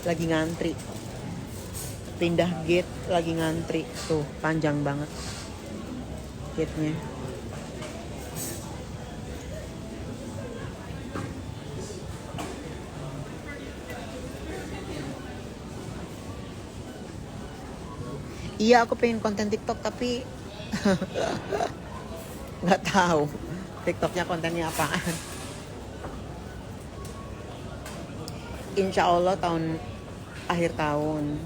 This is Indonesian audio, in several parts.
lagi ngantri. Pindah gate lagi ngantri. Tuh, panjang banget gate-nya. Iya, aku pengen konten TikTok tapi nggak tahu TikToknya kontennya apaan. Insya Allah akhir tahun.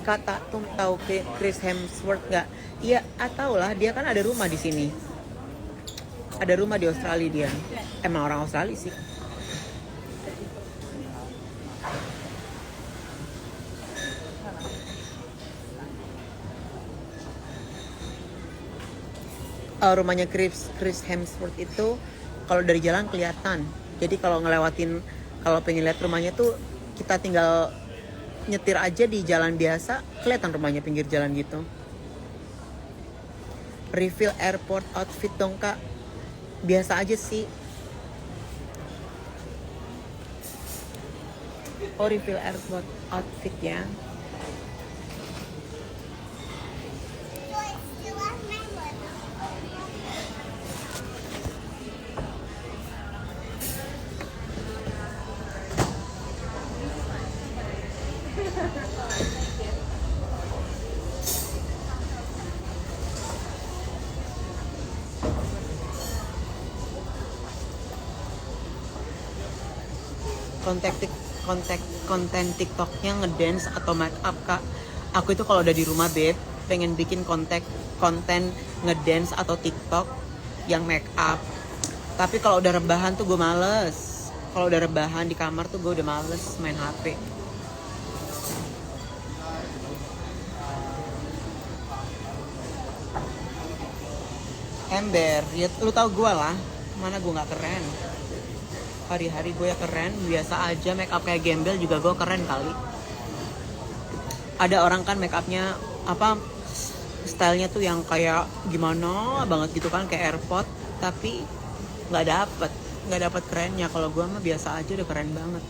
Kata tuh tahu Chris Hemsworth nggak? Iya, tahu lah. Dia kan ada rumah di sini. Ada rumah di Australia dia. Emang orang Australia sih. Rumahnya Chris Hemsworth itu kalau dari jalan kelihatan. Jadi kalau pengen lihat rumahnya tuh kita tinggal nyetir aja di jalan biasa, kelihatan rumahnya pinggir jalan gitu. Reveal airport outfit dong kak. Biasa aja sih. Oh, reveal airport outfit ya. Konten TikToknya ngedance atau make up kak. Aku itu kalau udah di rumah beb, pengen bikin konten ngedance atau TikTok yang make up. Tapi kalau udah rebahan tuh gue males. Kalau udah rebahan di kamar tuh gue udah males main HP. Ember, ya lu tau gue lah. Mana gue nggak keren. Hari-hari gue ya keren, biasa aja make up kayak gembel juga gue keren kali. Ada orang kan make upnya stylenya tuh yang kayak gimana banget gitu kan, kayak airpod, tapi nggak dapet kerennya. Kalau gue mah biasa aja udah keren banget.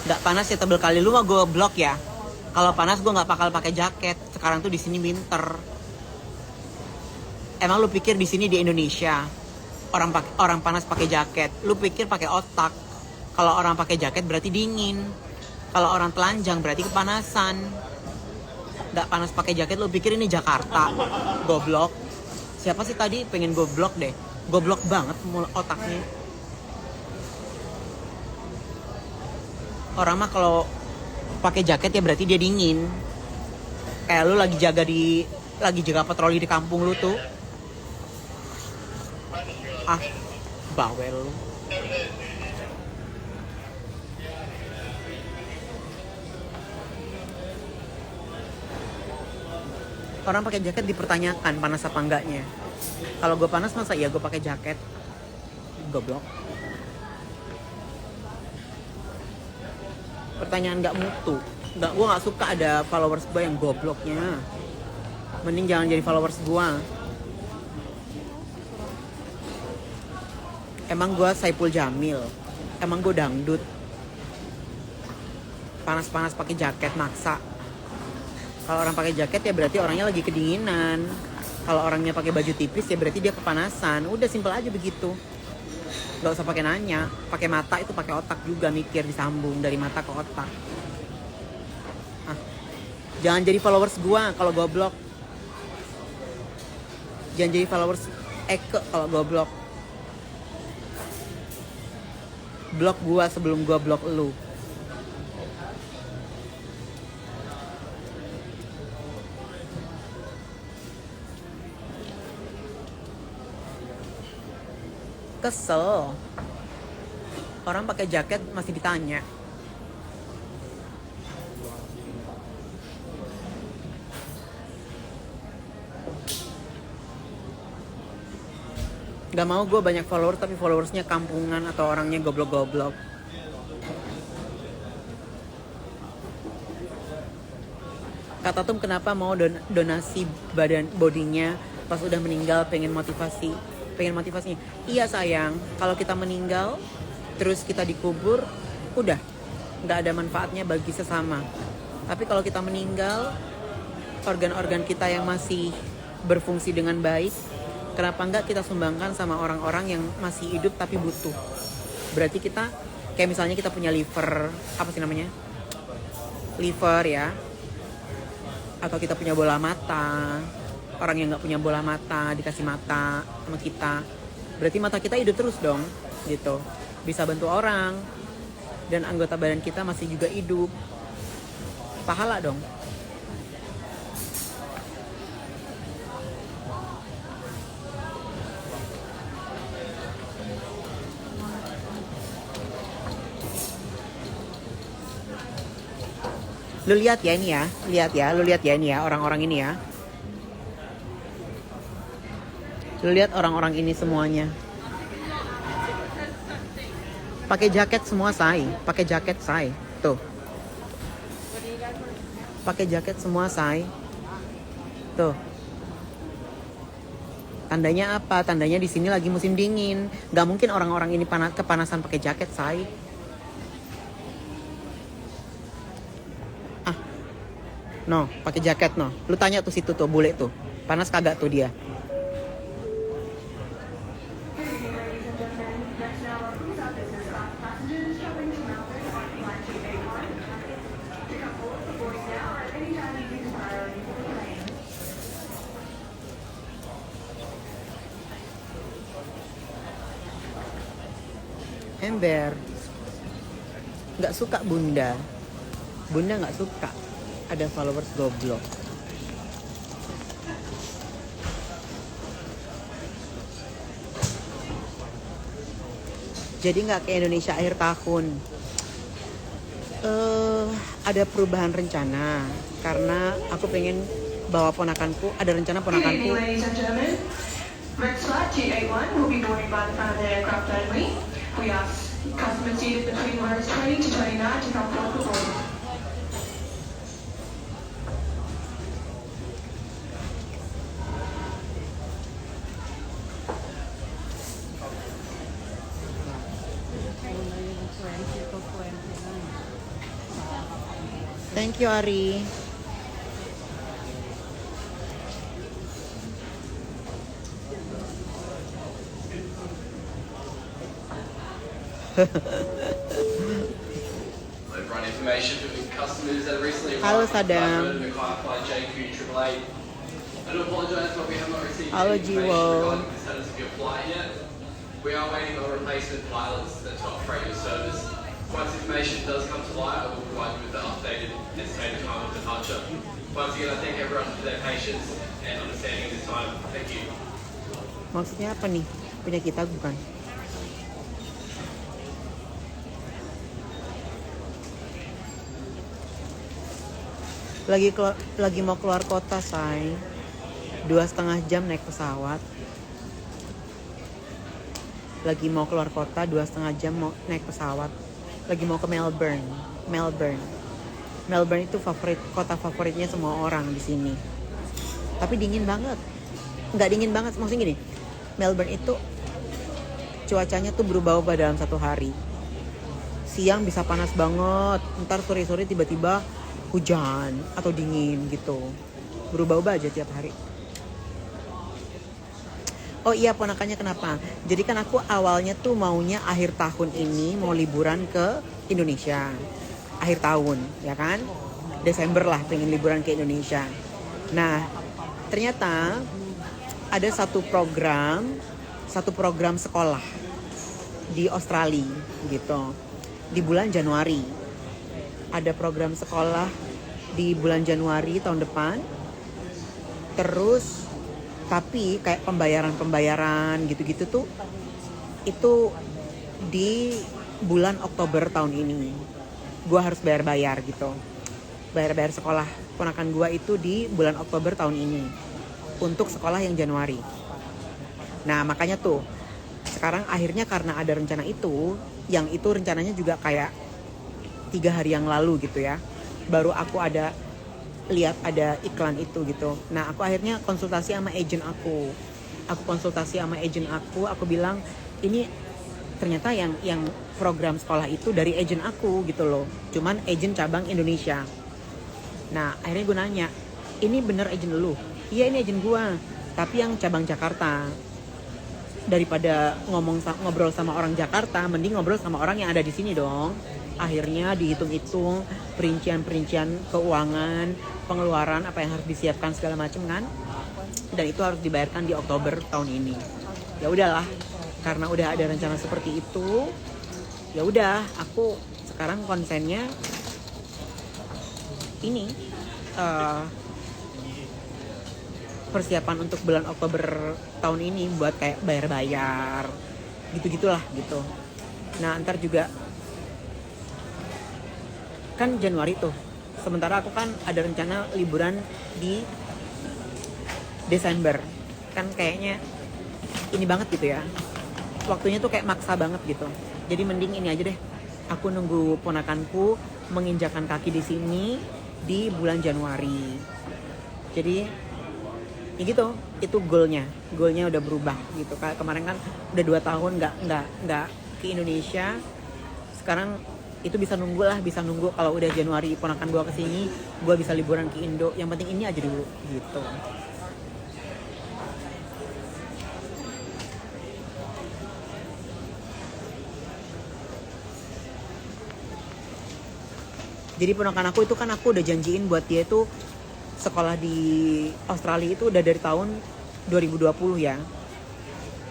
Nggak panas ya tebel kali, lu mah gue blok ya. Kalau panas gue nggak bakal pakai jaket. Sekarang tuh di sini winter. Emang lu pikir di sini di Indonesia orang panas pakai jaket? Lu pikir pakai otak. Kalau orang pakai jaket berarti dingin. Kalau orang telanjang berarti kepanasan. Nggak panas pakai jaket, lu pikir ini Jakarta? Goblok. Siapa sih tadi pengen goblok deh? Goblok banget otaknya. Orang mah kalau pakai jaket ya berarti dia dingin. Kayak lu lagi jaga patroli di kampung lu tuh. Bawel lu. Orang pakai jaket dipertanyakan panas apa enggaknya. Kalau gue panas masa iya gue pakai jaket? Goblok. Pertanyaan nggak mutu. Gue nggak suka ada followers gue yang gobloknya. Mending jangan jadi followers gue. Emang gue Saipul Jamil? Emang gue dangdut? Panas-panas pakai jaket maksa. Kalau orang pakai jaket ya berarti orangnya lagi kedinginan. Kalau orangnya pakai baju tipis ya berarti dia kepanasan. Udah simpel aja begitu. Gak usah pakai nanya. Pakai mata itu pakai otak juga, mikir disambung dari mata ke otak. Jangan jadi followers gue kalau goblok. Jangan jadi followers Eke kalau goblok. Blok gua sebelum gua blok lu. Kesel. Orang pakai jaket masih ditanya. Gak mau gue banyak followers tapi followersnya kampungan atau orangnya goblok-goblok. Kata Tum kenapa mau donasi bodinya pas udah meninggal, pengen motivasi. pengen motivasinya. Iya sayang, kalau kita meninggal terus kita dikubur, udah nggak ada manfaatnya bagi sesama. Tapi kalau kita meninggal, organ-organ kita yang masih berfungsi dengan baik, kenapa nggak kita sumbangkan sama orang-orang yang masih hidup tapi butuh. Berarti kita, kayak misalnya kita punya liver, apa sih namanya? Liver ya. Atau kita punya bola mata, orang yang nggak punya bola mata dikasih mata sama kita, berarti mata kita hidup terus dong gitu, bisa bantu orang, dan anggota badan kita masih juga hidup, pahala dong. Lu lihat ya ini ya, lu lihat ya ini ya, orang-orang ini ya. Lu lihat orang-orang ini semuanya. Pakai jaket semua say, pakai jaket say. Tuh. Pakai jaket semua say. Tuh. Tandanya apa? Tandanya di sini lagi musim dingin. Gak mungkin orang-orang ini kepanasan pakai jaket say. No, pakai jaket no. Lu tanya tuh situ tuh, bule tuh. Panas kagak tuh dia? Ember. Nggak suka bunda. Bunda nggak suka ada followers goblok. Jadi nggak kayak Indonesia akhir tahun. Ada perubahan rencana karena aku pengen bawa ponakanku, ada rencana ponakanku. Red flight G81 will be boarding by the front of the aircraft only. We ask customers seated between rows 20 to 29 to come forward for boarding. Thank you Ari. Halo Sadam. Halo Jiwo. We are waiting on replacement pilots that to operate your service. Once information does come to light, I will provide you with the updated estimated time of departure. Once again, I thank everyone for their patience and understanding this time. Thank you. Maksudnya apa nih? Punya kita bukan? Lagi mau keluar kota say. 2,5 jam naik pesawat. Lagi mau keluar kota 2,5 jam mau naik pesawat. Lagi mau ke Melbourne. Melbourne itu kota favoritnya semua orang di sini. Tapi dingin banget. Nggak dingin banget, maksudnya gini. Melbourne itu cuacanya tuh berubah-ubah dalam satu hari. Siang bisa panas banget, ntar sore-sore tiba-tiba hujan atau dingin gitu. Berubah-ubah aja tiap hari. Oh iya, ponakannya kenapa? Jadi kan aku awalnya tuh maunya akhir tahun ini mau liburan ke Indonesia. Akhir tahun, ya kan? Desember lah pengen liburan ke Indonesia. Nah, ternyata ada satu program sekolah di Australia gitu. Di bulan Januari. Ada program sekolah di bulan Januari tahun depan. Terus tapi kayak pembayaran gitu-gitu tuh itu di bulan Oktober tahun ini. Gua harus bayar gitu. Bayar sekolah ponakan gua itu di bulan Oktober tahun ini. Untuk sekolah yang Januari. Nah, makanya tuh sekarang akhirnya karena ada rencana itu, yang itu rencananya juga kayak 3 hari yang lalu gitu ya. Baru aku lihat ada iklan itu gitu. Nah, aku akhirnya konsultasi sama agent aku. aku konsultasi sama agent aku bilang ini ternyata yang program sekolah itu dari agent aku gitu loh, cuman agent cabang Indonesia. Nah akhirnya gue nanya, ini bener agent lu? Iya ini agent gue, tapi yang cabang Jakarta. Daripada ngobrol sama orang Jakarta, mending ngobrol sama orang yang ada di sini dong. Akhirnya dihitung-hitung perincian keuangan, pengeluaran apa yang harus disiapkan segala macam kan, dan itu harus dibayarkan di Oktober tahun ini. Ya udahlah, karena udah ada rencana seperti itu, ya udah aku sekarang konsennya ini persiapan untuk bulan Oktober tahun ini buat kayak bayar-bayar gitu-gitulah gitu. Nah ntar juga kan Januari tuh, sementara aku kan ada rencana liburan di Desember, kan kayaknya ini banget gitu ya, waktunya tuh kayak maksa banget gitu. Jadi mending ini aja deh, aku nunggu ponakanku menginjakan kaki di sini di bulan Januari. Jadi ya gitu, itu goalnya udah berubah gitu. Kayak kemarin kan udah 2 tahun nggak ke Indonesia, sekarang itu bisa nunggu kalau udah Januari ponakan gue kesini, gue bisa liburan ke Indo. Yang penting ini aja dulu gitu. Jadi ponakan aku itu kan aku udah janjiin buat dia tuh sekolah di Australia itu udah dari tahun 2020 ya.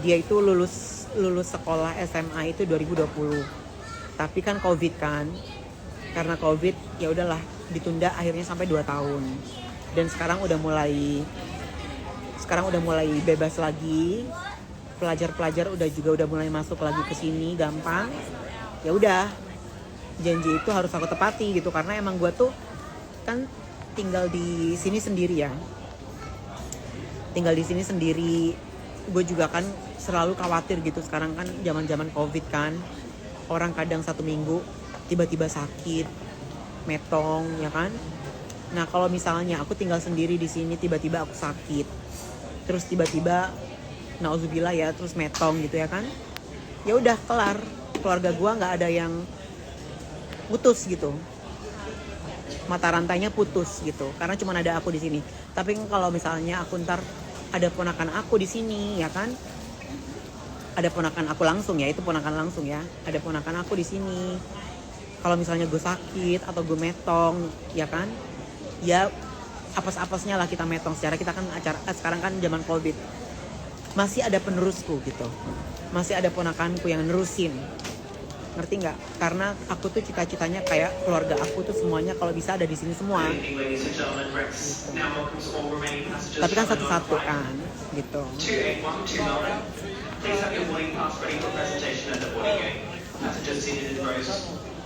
Dia itu lulus sekolah SMA itu 2020. Tapi kan Covid kan. Karena Covid ya udahlah ditunda akhirnya sampai 2 tahun. Dan sekarang udah mulai bebas lagi. Pelajar-pelajar udah mulai masuk lagi ke sini gampang. Ya udah, janji itu harus aku tepati gitu, karena emang gue tuh kan tinggal di sini sendiri ya. Tinggal di sini sendiri, gue juga kan selalu khawatir gitu. Sekarang kan zaman-zaman Covid kan, orang kadang 1 minggu tiba-tiba sakit, metong ya kan. Nah kalau misalnya aku tinggal sendiri di sini tiba-tiba aku sakit, terus tiba-tiba nauzubillah ya, terus metong gitu ya kan, ya udah kelar, keluarga gue nggak ada yang putus gitu, mata rantainya putus gitu, karena cuma ada aku di sini. Tapi kalau misalnya aku ntar ada ponakan aku di sini ya kan, ada ponakan aku langsung ya, itu ponakan langsung ya, ada ponakan aku di sini. Kalau misalnya gue sakit atau gue metong ya kan, ya apes-apesnya lah kita metong. Secara kita kan sekarang kan zaman Covid, masih ada penerusku gitu, masih ada ponakanku yang nerusin. Ngerti nggak? Karena aku tuh cita-citanya kayak keluarga aku tuh semuanya kalau bisa ada di sini semua. Gitu. Tapi kan satu-satu kan, gitu. Please have your boarding pass ready for presentation at the boarding gate. Passengers seated in rows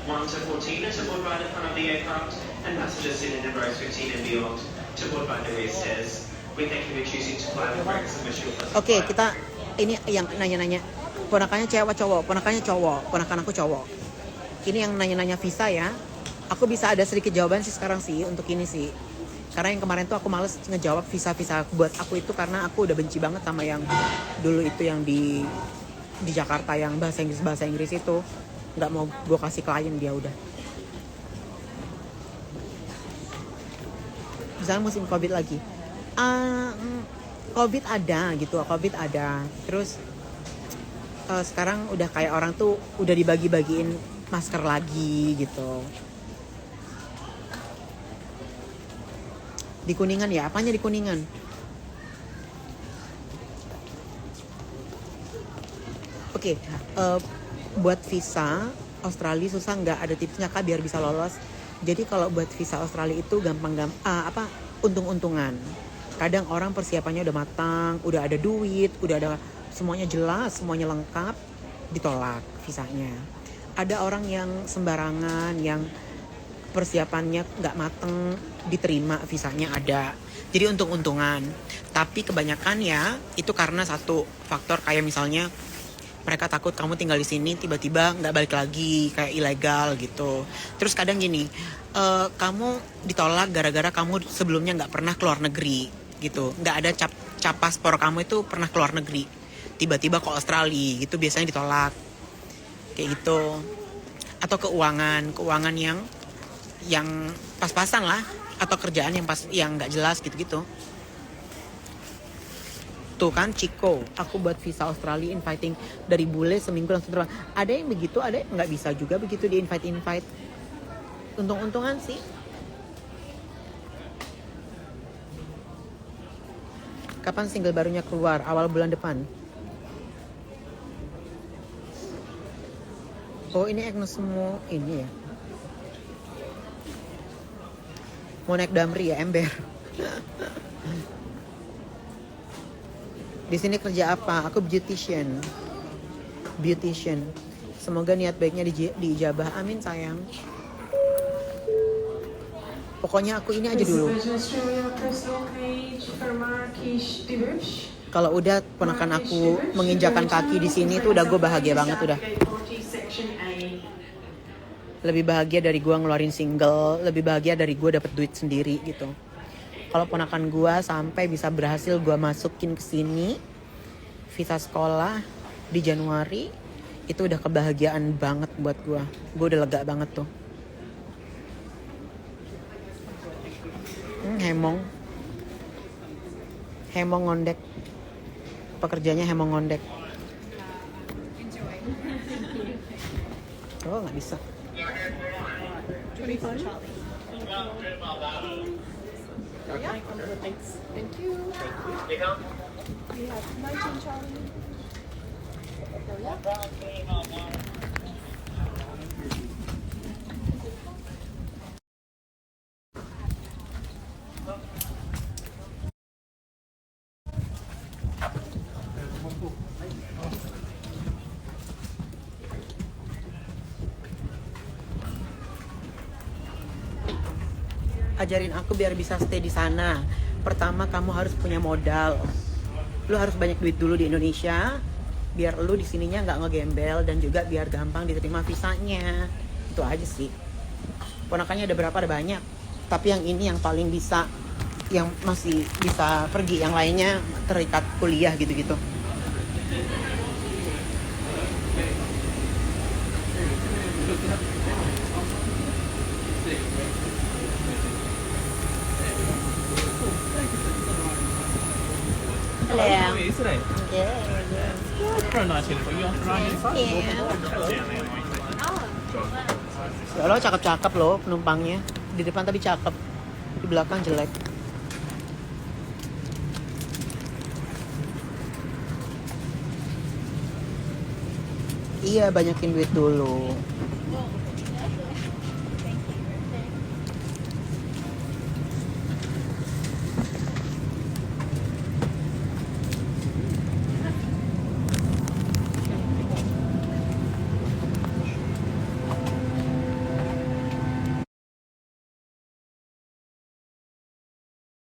1 to 14 are to board right in front of the aircraft, and passengers seated in rows 15 and beyond to board by the rear stairs. We thank you for choosing to fly with Rex and wish you a pleasant Oke, flight. kita ini yang nanya-nanya. Ponakannya cewek cowok, ponakannya cowok, ponakan aku cowok. Ini yang nanya-nanya visa ya. Aku bisa ada sedikit jawaban sih sekarang sih untuk ini sih. Karena yang kemarin tuh aku males ngejawab visa-visa buat aku itu, karena aku udah benci banget sama yang dulu itu yang di Jakarta yang bahasa Inggris itu. Nggak mau gue kasih klien dia udah. Misalnya musim Covid lagi. Covid ada gitu, Covid ada. Terus sekarang udah kayak orang tuh udah dibagi-bagiin masker lagi gitu. Di Kuningan ya, apanya di Kuningan? Oke, buat visa Australia susah nggak? Ada tipsnya kak biar bisa lolos? Jadi kalau buat visa Australia itu untung-untungan. Kadang orang persiapannya udah matang, udah ada duit, udah ada semuanya jelas, semuanya lengkap, ditolak visanya. Ada orang yang sembarangan, yang persiapannya nggak mateng, diterima visanya ada. Jadi untung-untungan. Tapi kebanyakan ya itu karena satu faktor, kayak misalnya mereka takut kamu tinggal di sini tiba-tiba nggak balik lagi, kayak ilegal gitu. Terus kadang gini, kamu ditolak gara-gara kamu sebelumnya nggak pernah keluar negeri gitu, nggak ada cap paspor kamu itu pernah keluar negeri, tiba-tiba ke Australia gitu biasanya ditolak kayak gitu. Atau keuangan yang pas-pasan lah, atau kerjaan yang nggak jelas gitu-gitu. Tuh kan Chico, aku buat visa Australia inviting dari bule seminggu langsung terbang. Ada yang begitu, ada yang nggak bisa juga begitu di invite. Untung-untungan sih. Kapan single barunya keluar? Awal bulan depan. Oh ini Agnes semua ini ya. Mau naik Damri ya, ember. Di sini kerja apa? Aku beautician. Semoga niat baiknya diijabah. Amin sayang. Pokoknya aku ini aja dulu. Kalau udah ponakan aku menginjakan kaki di sini tuh udah gue bahagia banget udah. Lebih bahagia dari gue ngeluarin single, lebih bahagia dari gue dapet duit sendiri gitu. Kalau ponakan gue sampai bisa berhasil gue masukin ke sini, visa sekolah di Januari, itu udah kebahagiaan banget buat gue. Gue udah lega banget tuh. Hemong ngondek. Pekerjaannya hemong ngondek. Oh nggak bisa. Thank you. We have 19 Charlie. Oh, yeah. Ajarin aku biar bisa stay di sana. Pertama kamu harus punya modal. Lu harus banyak duit dulu di Indonesia, biar lu di sininya nggak ngegembel dan juga biar gampang diterima visanya. Itu aja sih. Ponakannya ada berapa? Ada banyak. Tapi yang ini yang paling bisa, yang masih bisa pergi. Yang lainnya terikat kuliah gitu-gitu. Hello. How are you today? Yeah. For a nice uniform, you after our inside? Ya Allah cakep-cakep loh penumpangnya. Di depan tadi cakep, di belakang jelek. Iya banyakin duit dulu.